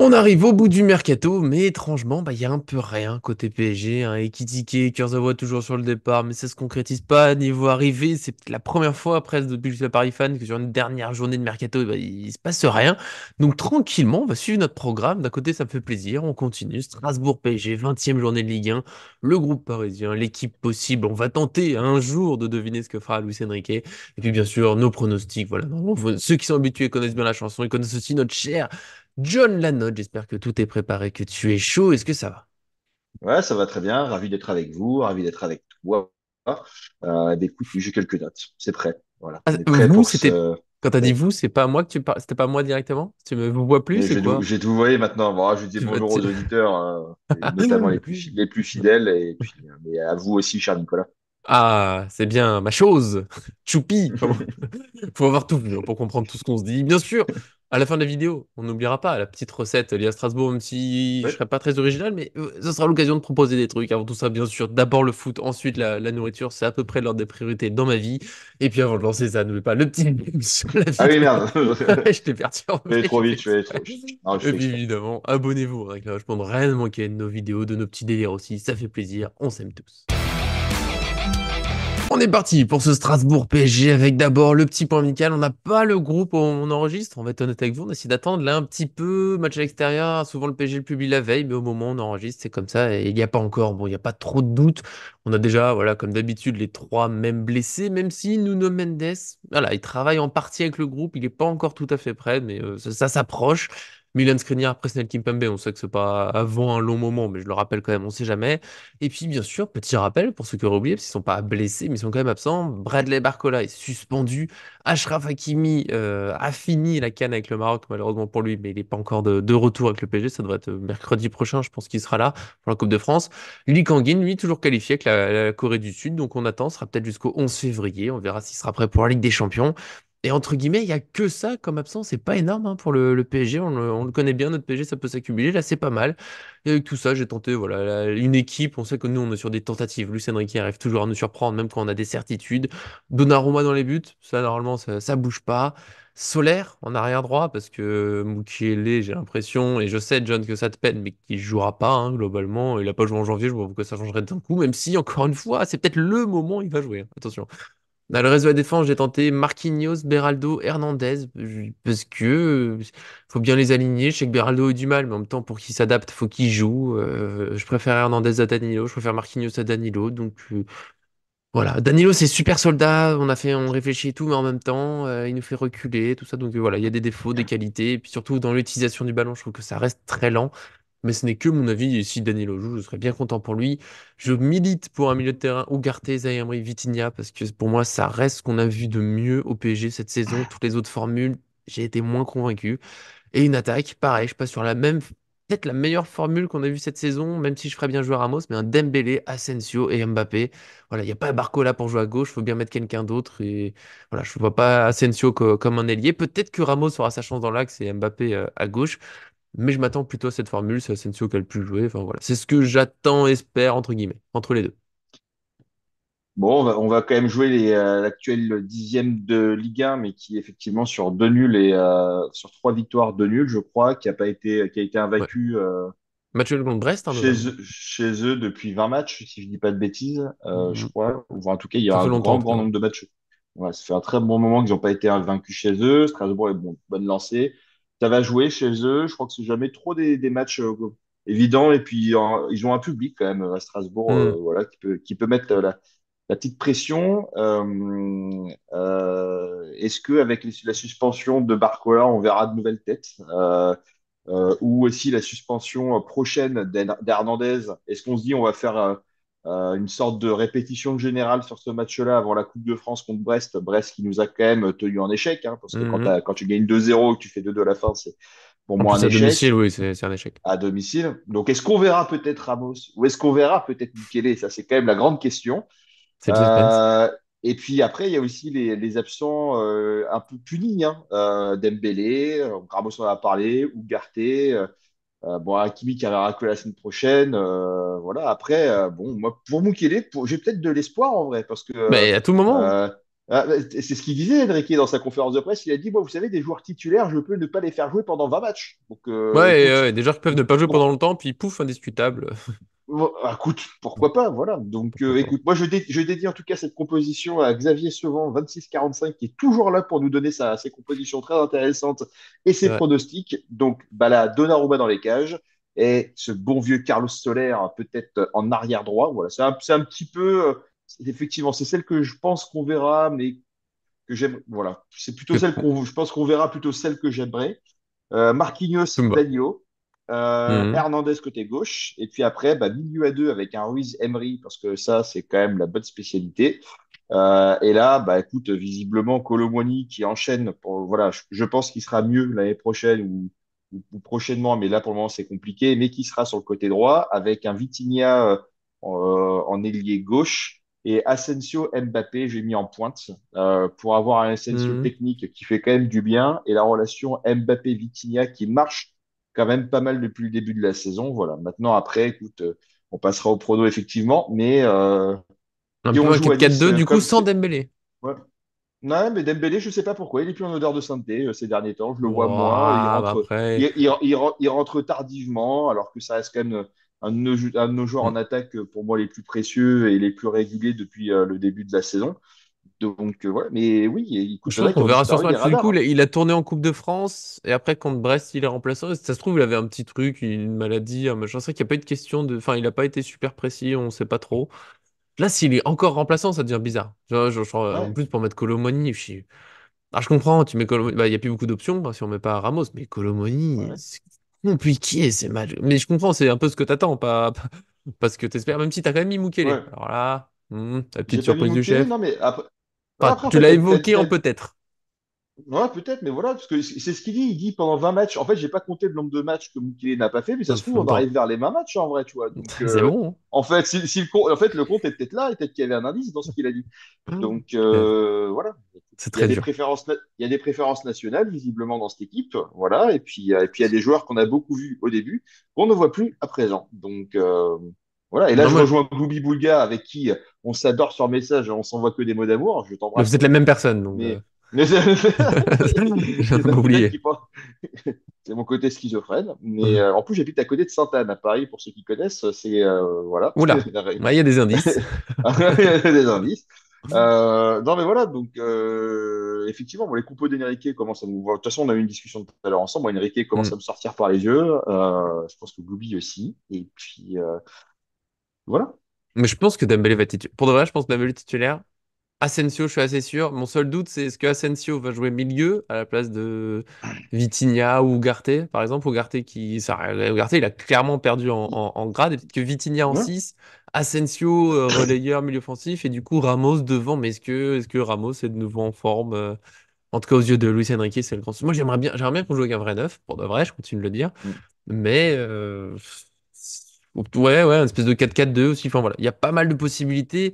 On arrive au bout du mercato, mais étrangement, il y a un peu rien côté PSG. Hein. Ekitike, Kurzawa toujours sur le départ, mais ça se concrétise pas. Niveau arrivée, c'est peut-être la première fois presque depuis que je suis à Paris Fan que sur une dernière journée de mercato, il se passe rien. Donc tranquillement, on va suivre notre programme. D'un côté, ça me fait plaisir, on continue. Strasbourg PSG, 20e journée de Ligue 1, le groupe parisien, l'équipe possible. On va tenter un jour de deviner ce que fera Luis Enrique. Et puis bien sûr, nos pronostics. Voilà, normalement, ceux qui sont habitués connaissent bien la chanson, ils connaissent aussi notre cher John Lanotte, j'espère que tout est préparé, que tu es chaud. Est-ce que ça va? Ouais, ça va très bien. Ravi d'être avec vous, ravi d'être avec toi. Écoute, oui, j'ai quelques notes. C'est prêt. Voilà, Ah, on est prêt vous, pour c'était. ce. Quand t'as dit Ouais. vous, c'est pas moi que tu parles, c'était pas moi directement? Tu me vois plus, Mais c'est quoi? je vais tout vous voyez maintenant. Bon, je dis Tu vas bonjour te- aux auditeurs, et notamment les plus fidèles, et puis mais à vous aussi, cher Nicolas. Ah, c'est bien, ma chose. Choupi. Faut avoir tout vu hein, pour comprendre tout ce qu'on se dit. Bien sûr, à la fin de la vidéo, on n'oubliera pas la petite recette liée à Strasbourg, même si je Ouais. serai pas très original, mais ce sera l'occasion de proposer des trucs. Avant tout ça, bien sûr, d'abord le foot, ensuite la nourriture, c'est à peu près l'ordre des priorités dans ma vie. Et puis avant de lancer ça, n'oubliez pas le petit meme sur la Ah oui, vidéo. merde. Je t'ai perturbé, Je vais trop j'ai fait vite, je vais exprès. trop. Non, je Et fais puis exprès. évidemment, abonnez-vous aux réglages pour ne rien manquer de nos vidéos, de nos petits délires aussi. Ça fait plaisir, on s'aime tous. On est parti pour ce Strasbourg PSG avec d'abord le petit point amical. On n'a pas le groupe où on enregistre. On va être honnête avec vous. On essaie d'attendre là un petit peu. Match à l'extérieur. Souvent le PSG le publie la veille, mais au moment où on enregistre, c'est comme ça. Et il n'y a pas encore, bon, il n'y a pas trop de doutes. On a déjà, voilà, comme d'habitude, les trois mêmes blessés, même si Nuno Mendes, voilà, il travaille en partie avec le groupe. Il n'est pas encore tout à fait prêt, mais ça s'approche. Milan Skriniar, Presnel Kimpembe, on sait que c'est pas avant un long moment, mais je le rappelle quand même, on sait jamais. Et puis, bien sûr, petit rappel pour ceux qui auraient oublié, parce qu'ils sont pas blessés, mais ils sont quand même absents. Bradley Barcola est suspendu. Achraf Hakimi a fini la CAN avec le Maroc, malheureusement pour lui, mais il n'est pas encore de retour avec le PSG. Ça devrait être mercredi prochain, je pense qu'il sera là pour la Coupe de France. Lee Kangin, lui, toujours qualifié avec la Corée du Sud, donc on attend. Ce sera peut-être jusqu'au 11 février. On verra s'il sera prêt pour la Ligue des Champions. Et entre guillemets, il n'y a que ça comme absence. C'est pas énorme hein, pour le PSG. On le connaît bien, notre PSG, ça peut s'accumuler. Là, c'est pas mal. Et avec tout ça, j'ai tenté voilà, une équipe. On sait que nous, on est sur des tentatives. Luis Enrique arrive toujours à nous surprendre, même quand on a des certitudes. Donnarumma dans les buts, ça, normalement, ça bouge pas. Solaire en arrière droit, parce que Mukiele, j'ai l'impression, et je sais, John, que ça te peine, mais qu'il jouera pas, hein, globalement. Il a pas joué en janvier, je vois pourquoi ça changerait d'un coup, même si, encore une fois, c'est peut-être le moment où il va jouer. Hein. Attention. Dans le reste de la défense, j'ai tenté Marquinhos, Beraldo, Hernandez, parce que faut bien les aligner. Je sais que Beraldo a eu du mal, mais en même temps, pour qu'il s'adapte, faut qu'il joue. Je préfère Hernandez à Danilo, je préfère Marquinhos à Danilo. Donc voilà, Danilo c'est super soldat. On réfléchit et tout, mais en même temps, il nous fait reculer, tout ça. Donc voilà, il y a des défauts, des qualités, et puis surtout dans l'utilisation du ballon, je trouve que ça reste très lent. Mais ce n'est que mon avis, et si Danilo joue, je serais bien content pour lui. Je milite pour un milieu de terrain Ugarte, Zaïre Emery, Vitinha, parce que pour moi, ça reste ce qu'on a vu de mieux au PSG cette saison. Toutes les autres formules, j'ai été moins convaincu. Et une attaque, pareil, je passe sur la même, peut-être la meilleure formule qu'on a vue cette saison, même si je ferais bien jouer Ramos, mais un Dembélé, Asensio et Mbappé. Voilà, il n'y a pas Barcola pour jouer à gauche, il faut bien mettre quelqu'un d'autre. Et voilà, je ne vois pas Asensio comme un ailier. Peut-être que Ramos aura sa chance dans l'axe et Mbappé à gauche. Mais je m'attends plutôt à cette formule, c'est Asensio qui a le plus joué. Enfin voilà, c'est ce que j'attends, espère, entre guillemets, entre les deux. Bon, on va quand même jouer l'actuel dixième de Ligue 1, mais qui est effectivement sur deux nuls et sur trois victoires, deux nuls, je crois, qui a été Ouais. invaincu Match nul contre Brest, hein, notamment. chez eux depuis 20 matchs, si je dis pas de bêtises, je Mhm. crois. Ou en tout cas, il y a Ça un fait longtemps, en tout grand cas. nombre de matchs. Ouais, ça fait un très bon moment qu'ils n'ont pas été invaincus chez eux. Strasbourg est bonne lancée. Ça va jouer chez eux. Je crois que c'est jamais trop des matchs évidents. Et puis, ils ont un public quand même à Strasbourg, Mhm. voilà, qui peut mettre la petite pression. Est-ce que avec la suspension de Barcola, on verra de nouvelles têtes? Ou aussi la suspension prochaine d'Hernandez. Est-ce qu'on se dit on va faire une sorte de répétition générale sur ce match-là avant la Coupe de France contre Brest? Brest qui nous a quand même tenu en échec, hein, parce que Mhm. quand tu gagnes 2-0 et que tu fais 2-2 à la fin, c'est pour En moi un plus, à domicile, échec oui, c'est un échec. à domicile. Donc est-ce qu'on verra peut-être Ramos ou est-ce qu'on verra peut-être Michele? Ça, c'est quand même la grande question. C'est le suspense. Euh, et puis après, il y a aussi les absents un peu punis, hein. Dembélé, Ramos en a parlé, Ugarte, bon, Hakimi qui arrivera que la semaine prochaine. Voilà. Après, bon, moi, pour Mukele, j'ai peut-être de l'espoir en vrai, parce que Mais à tout moment. euh, Hein. C'est ce qu'il disait, Enrique, dans sa conférence de presse. Il a dit, moi, vous savez, des joueurs titulaires, je peux ne pas les faire jouer pendant 20 matchs. Donc, Ouais, écoute, des joueurs qui peuvent ne pas jouer pendant longtemps, puis pouf, indiscutable. écoute, pourquoi pas, voilà. Donc, Pourquoi pas. écoute, moi, je dédie en tout cas cette composition à Xavier Sevant, 26-45, qui est toujours là pour nous donner ses compositions très intéressantes et C'est ses vrai. pronostics. Donc, bah là, Donnarumma dans les cages et ce bon vieux Carlos Soler, peut-être en arrière droit. Voilà, c'est un petit peu, effectivement, c'est celle que je pense qu'on verra, mais que j'aime. Voilà, c'est plutôt Que- celle je pense qu'on verra plutôt celle que j'aimerais. Marquinhos, Bah. Danilo, Mhm. Hernandez côté gauche, et puis après, bah, milieu à deux avec un Ruiz Emery, parce que ça, c'est quand même la bonne spécialité. Et là, bah, écoute, visiblement, Kolo Muani qui enchaîne, voilà, je pense qu'il sera mieux l'année prochaine ou prochainement, mais là, pour le moment, c'est compliqué, mais qui sera sur le côté droit avec un Vitinha en ailier gauche. Et Asensio Mbappé, j'ai mis en pointe pour avoir un Asensio Mhm. technique qui fait quand même du bien et la relation Mbappé-Vitinha qui marche quand même pas mal depuis le début de la saison. Voilà. Maintenant, après, écoute, on passera au prono effectivement, mais Un si peu on un joue à 10, 4-4-2, du coup, comme sans c'est. Dembélé. Ouais. Non, mais Dembélé, je sais pas pourquoi, il est plus en odeur de sainteté ces derniers temps. Je le vois moins. Ouah, bah après. Il rentre tardivement, alors que ça reste quand même un de nos joueurs en Hmm. attaque pour moi les plus précieux et les plus réguliers depuis le début de la saison. Donc voilà. Mais oui, écoute, Je il y en pense a qui qu'on ont verra sur disparu ce des match. Du coup, radars. il a tourné en Coupe de France, et après, contre Brest, il est remplaçant. Et si ça se trouve, il avait un petit truc, une maladie, un machin. C'est vrai qu'il n'y a pas eu de question de. Enfin, il n'a pas été super précis, on ne sait pas trop. Là, s'il est encore remplaçant, ça devient bizarre. En Ouais, plus, pour mettre Colomoni, alors, je comprends, tu mets Colomoni. Bah, il n'y a plus beaucoup d'options hein, si on met pas Ramos, mais Colomoni, ouais, c'est compliqué ces matchs. Mais je comprends, c'est un peu ce que t'attends, pas ce que t'espères, même si t'as quand même mis Mukele. ouais. Alors là, la J'ai petite pas mis surprise du Mukele, chef. non, mais après, ouais, Enfin, après en tu fait, l'as évoqué en peut-être. ouais, peut-être, mais voilà, parce que c'est ce qu'il dit. Il dit pendant 20 matchs. En fait, j'ai pas compté le nombre de matchs que Mukele n'a pas fait, mais ça se En trouve, on même arrive temps, vers les 20 matchs en vrai, tu vois. Donc, c'est bon, en fait, en fait, le compte est peut-être là, et peut-être qu'il y avait un indice dans ce qu'il a dit. hein. Donc, C'est voilà. c'est très dur. Il y a des préférences nationales, visiblement, dans cette équipe. Voilà. Et puis, il y a des joueurs qu'on a beaucoup vus au début, qu'on ne voit plus à présent. Donc, voilà. Et là, Non, je moi, rejoins Gloubi Boulga, avec qui on s'adore sur message, on s'envoie que des mots d'amour. Je mais t'embrasse, vous mon êtes la ami. même personne, donc. Mais J'ai il y en a pas peut-être oublié. qui pensent. C'est mon côté schizophrène. Mais en plus, j'habite à côté de Sainte-Anne, à Paris, pour ceux qui connaissent. C'est. Voilà. Oula, il y a des indices. Il y a des indices. Non, mais voilà, donc effectivement, bon, les compos d'Enrique commencent à nous. De toute façon, on a eu une discussion tout à l'heure ensemble. Moi, Enrique commence Hmm. à me sortir par les yeux. Je pense que Gloubi aussi. Et puis, voilà. Mais je pense que Dembélé va être titulaire. Pour de vrai, je pense que Dembélé est titulaire. Asensio, je suis assez sûr. Mon seul doute, c'est est-ce que Asensio va jouer milieu à la place de Vitinha ou Ugarte, par exemple. Ugarte, il a clairement perdu en grade. Et peut-être que Vitinha en Ouais. 6, Asensio, relayeur, milieu offensif, et du coup Ramos devant. Mais est-ce que Ramos est de nouveau en forme? En tout cas, aux yeux de Luis Enrique, c'est le grand. Moi, j'aimerais bien qu'on joue avec un vrai neuf, pour de vrai, je continue de le dire. Mm. Mais ouais, ouais, une espèce de 4-4-2 aussi. Enfin voilà, il y a pas mal de possibilités.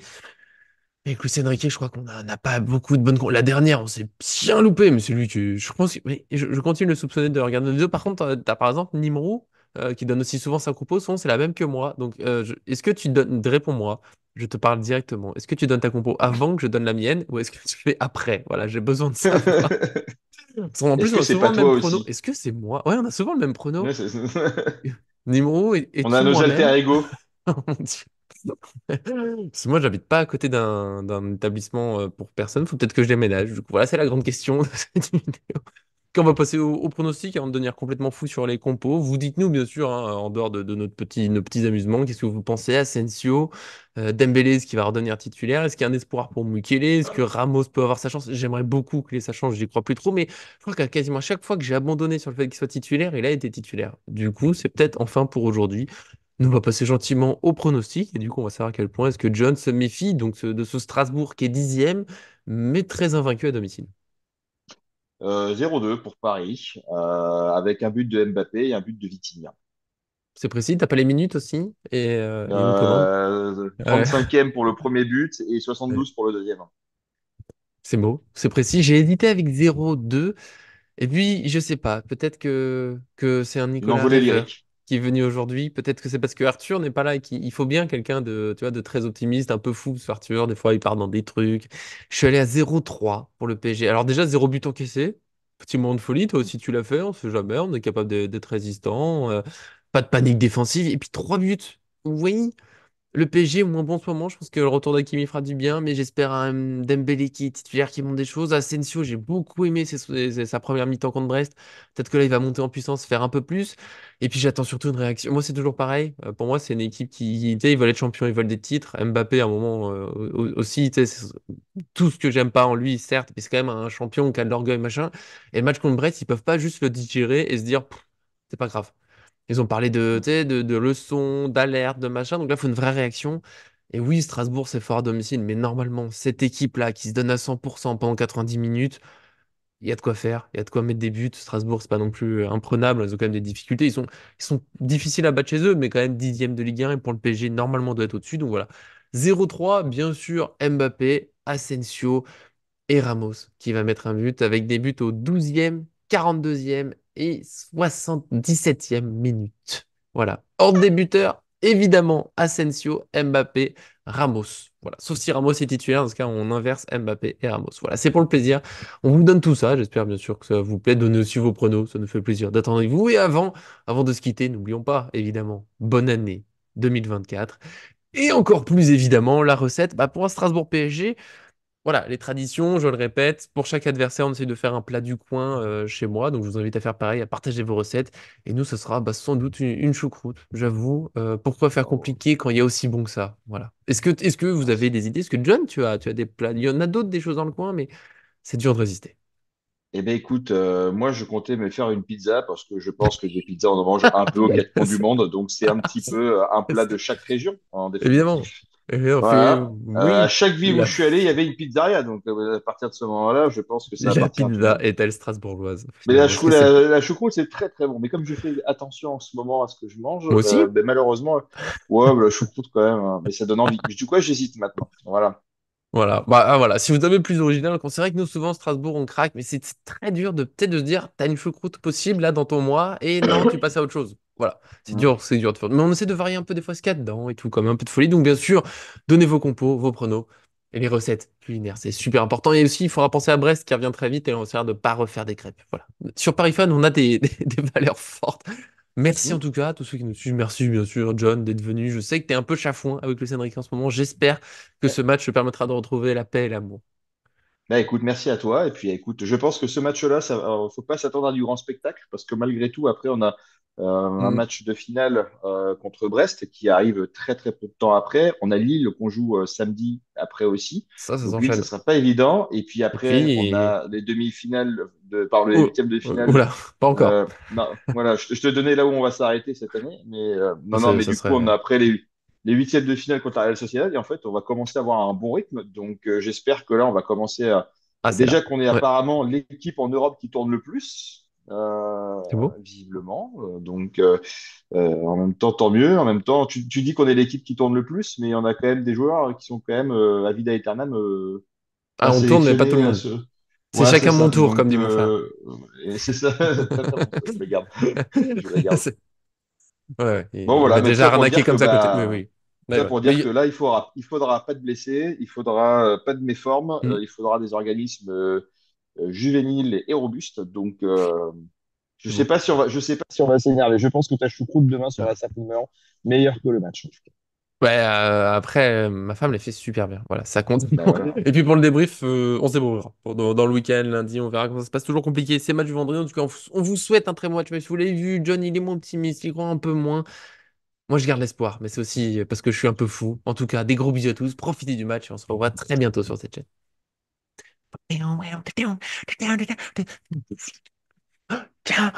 Avec Luis Enrique, je crois qu'on n'a pas beaucoup de bonnes. La dernière, on s'est bien loupé, mais c'est lui qui. Je pense mais je continue de le soupçonner de regarder nos vidéos. Par contre, t'as par exemple Nimrou, qui donne aussi souvent sa compo. C'est la même que moi. Donc, est-ce que tu donnes. Réponds-moi. Je te parle directement. Est-ce que tu donnes ta compo avant que je donne la mienne ou est-ce que tu fais après? Voilà, j'ai besoin de savoir. En Est-ce plus, que on a c'est souvent pas le toi même prono. aussi? Est-ce que c'est moi? Ouais, on a souvent le même prono. Ouais, Nimrou, On a es-tu nos alter moi-même? ego. Oh mon Dieu. Parce que moi, j'habite pas à côté d'un établissement pour personne. Faut peut-être que je déménage. Du coup, voilà, c'est la grande question de cette vidéo. Quand on va passer au pronostic avant de devenir complètement fou sur les compos, vous dites-nous bien sûr, hein, en dehors de nos petits amusements, qu'est-ce que vous pensez? Asensio, Dembélé, est-ce qu'il va redevenir titulaire? Est-ce qu'il y a un espoir pour Mukele? Est-ce que Ramos peut avoir sa chance? J'aimerais beaucoup qu'il ait sa chance, j'y crois plus trop, mais je crois qu'à quasiment chaque fois que j'ai abandonné sur le fait qu'il soit titulaire, il a été titulaire. Du coup, c'est peut-être enfin pour aujourd'hui. Nous, on va passer gentiment au pronostic, et du coup, on va savoir à quel point est-ce que John se méfie donc de ce Strasbourg qui est 10e, mais très invaincu à domicile. 0-2 pour Paris, avec un but de Mbappé et un but de Vitinha. C'est précis, t'as pas les minutes aussi, et il nous commande. Ouais. 35e pour le premier but et 72 pour le deuxième. C'est beau, c'est précis. J'ai hésité avec 0-2. Et puis, je sais pas, peut-être que c'est un Une Nicolas envolée rêveur lyrique. qui est venu aujourd'hui. Peut-être que c'est parce que Arthur n'est pas là et qu'il faut bien quelqu'un de, tu vois, de très optimiste, un peu fou, ce Arthur. Des fois, il part dans des trucs. Je suis allé à 0-3 pour le PSG. Alors déjà, 0 but encaissé. Petit moment de folie, toi aussi tu l'as fait, on sait jamais, on est capable d'être résistant. Pas de panique défensive. Et puis 3 buts. Oui, le PSG, au moins bon en ce moment, je pense que le retour d'Hakimi fera du bien, mais j'espère un Dembélé qui est titulaire qui monte des choses. Asensio, j'ai beaucoup aimé sa première mi-temps contre Brest. Peut-être que là, il va monter en puissance, faire un peu plus. Et puis j'attends surtout une réaction. Moi, c'est toujours pareil. Pour moi, c'est une équipe qui, tu sais, ils veulent être champions, ils veulent des titres. Mbappé, à un moment aussi, tu sais, c'est tout ce que j'aime pas en lui, certes, mais c'est quand même un champion qui a de l'orgueil, machin. Et le match contre Brest, ils peuvent pas juste le digérer et se dire, pff, c'est pas grave. Ils ont parlé de, tu sais, de leçons, d'alerte, de machin. Donc là, il faut une vraie réaction. Et oui, Strasbourg, c'est fort à domicile. Mais normalement, cette équipe-là qui se donne à 100% pendant 90 minutes, il y a de quoi faire. Il y a de quoi mettre des buts. Strasbourg, c'est pas non plus imprenable. Ils ont quand même des difficultés. Ils sont difficiles à battre chez eux, mais quand même 10e de Ligue 1. Et pour le PSG, normalement, doit être au-dessus. Donc voilà. 0-3, bien sûr, Mbappé, Asensio et Ramos qui va mettre un but avec des buts au 12e, 42e et 77e minute. Voilà. Ordre des buteurs, évidemment, Asensio, Mbappé, Ramos. Voilà. Sauf si Ramos est titulaire, dans ce cas, on inverse Mbappé et Ramos. Voilà, c'est pour le plaisir. On vous donne tout ça. J'espère bien sûr que ça vous plaît. Donnez aussi vos pronos. Ça nous fait plaisir d'attendre avec vous. Et avant de se quitter, n'oublions pas, évidemment, bonne année 2024. Et encore plus évidemment, la recette pour un Strasbourg PSG. Voilà, les traditions, je le répète, pour chaque adversaire, on essaie de faire un plat du coin chez moi. Donc, je vous invite à faire pareil, à partager vos recettes. Et nous, ce sera sans doute une choucroute, j'avoue. Pourquoi faire Oh, compliqué quand il y a aussi bon que ça? Voilà. Est-ce que vous ah, avez des idées? Est-ce que John, tu as des plats? Il y en a d'autres, des choses dans le coin, mais c'est dur de résister. eh ben écoute, moi je comptais me faire une pizza parce que je pense que des pizzas on en mange un peu aux quatre coins du monde, donc c'est un petit peu un plat de chaque région en Évidemment. définitif. Évidemment. Voilà. À Oui, chaque ville où la, je suis allé, il y avait une pizzeria, donc à partir de ce moment-là, je pense que ça la appartient à tout le pizza monde. est-elle strasbourgeoise, Mais finalement? Est-ce que c'est... la choucroute c'est très très bon. Mais comme je fais attention en ce moment à ce que je mange, Moi aussi? ben, malheureusement, ouais, la choucroute quand même, hein, mais ça donne envie. Du coup, j'hésite maintenant. Voilà. Voilà, voilà. Si vous avez plus original, c'est vrai que nous souvent Strasbourg on craque, mais c'est très dur de peut-être de se dire t'as une choucroute possible là dans ton mois et non tu passes à autre chose. Voilà, Mm. c'est dur de faire. Mais on essaie de varier un peu des fois ce qu'il y a dedans et tout, comme un peu de folie. Donc bien sûr, donnez vos compos, vos pronos et les recettes culinaires, c'est super important. Et aussi il faudra penser à Brest qui revient très vite et on essaiera de pas refaire des crêpes. Voilà. Sur Paris Fun, on a des valeurs fortes. Merci en Mm. tout cas à tous ceux qui nous suivent. Merci bien sûr, John, d'être venu. Je sais que tu es un peu chafouin avec le Henrique en ce moment. J'espère que ce match te permettra de retrouver la paix et l'amour. Bah écoute, merci à toi. Et puis écoute, je pense que ce match-là, ça, faut pas s'attendre à du grand spectacle parce que malgré tout, après, on a un Hmm, match de finale contre Brest qui arrive très très peu de temps après. On a Lille qu'on joue samedi après aussi. ça Donc Lille, ça s'enchaîne. sera pas évident. Et puis Et après, on puis, a les demi-finales par les oh, huitièmes de finale. oula, pas encore. Non, voilà, je te donnais là où on va s'arrêter cette année. Mais non, non, mais Ça du coup, on a serait. après les huitièmes de finale contre la Real Sociedad. Et en fait, on va commencer à avoir un bon rythme. Donc j'espère que là, on va commencer à Ah, c'est déjà là. qu'on est Ouais, apparemment l'équipe en Europe qui tourne le plus, c'est beau. visiblement. En même temps, tant mieux. En même temps, tu dis qu'on est l'équipe qui tourne le plus, mais on a quand même des joueurs qui sont quand même à vida aeternam pas Ah, on tourne, mais pas tout le sélectionnés à monde. ce. C'est Voilà, c'est chacun mon ça. tour, comme dit mon frère. Et c'est ça. Très, très bon. Je le garde. Je le garde. C'est- Ouais, ouais, Bon, il voilà. m'a Mais tout déjà ça pour arnaqué dire que comme ça à côté. Mais oui. Ouais, ça ouais. pour dire que là, il faudra pas de blessés, il faudra pas de méformes, Hmm, il faudra des organismes juvéniles et robustes. Donc, c'est beau. je sais pas si on va s'énerver. Je pense que ta choucroute demain sera certainement meilleure que le match. En tout cas. Ouais, après, ma femme l'a fait super bien. Voilà, ça compte. Ben voilà. Et puis pour le débrief, on se débrouillera. Dans le week-end, lundi, on verra comment ça se passe. Toujours compliqué. C'est match du vendredi. En tout cas, on vous souhaite un très bon match. Mais si vous l'avez vu, John, il est moins optimiste. Il croit un peu moins. Moi, je garde l'espoir. Mais c'est aussi parce que je suis un peu fou. En tout cas, des gros bisous à tous. Profitez du match et on se revoit très bientôt sur cette chaîne. Ciao.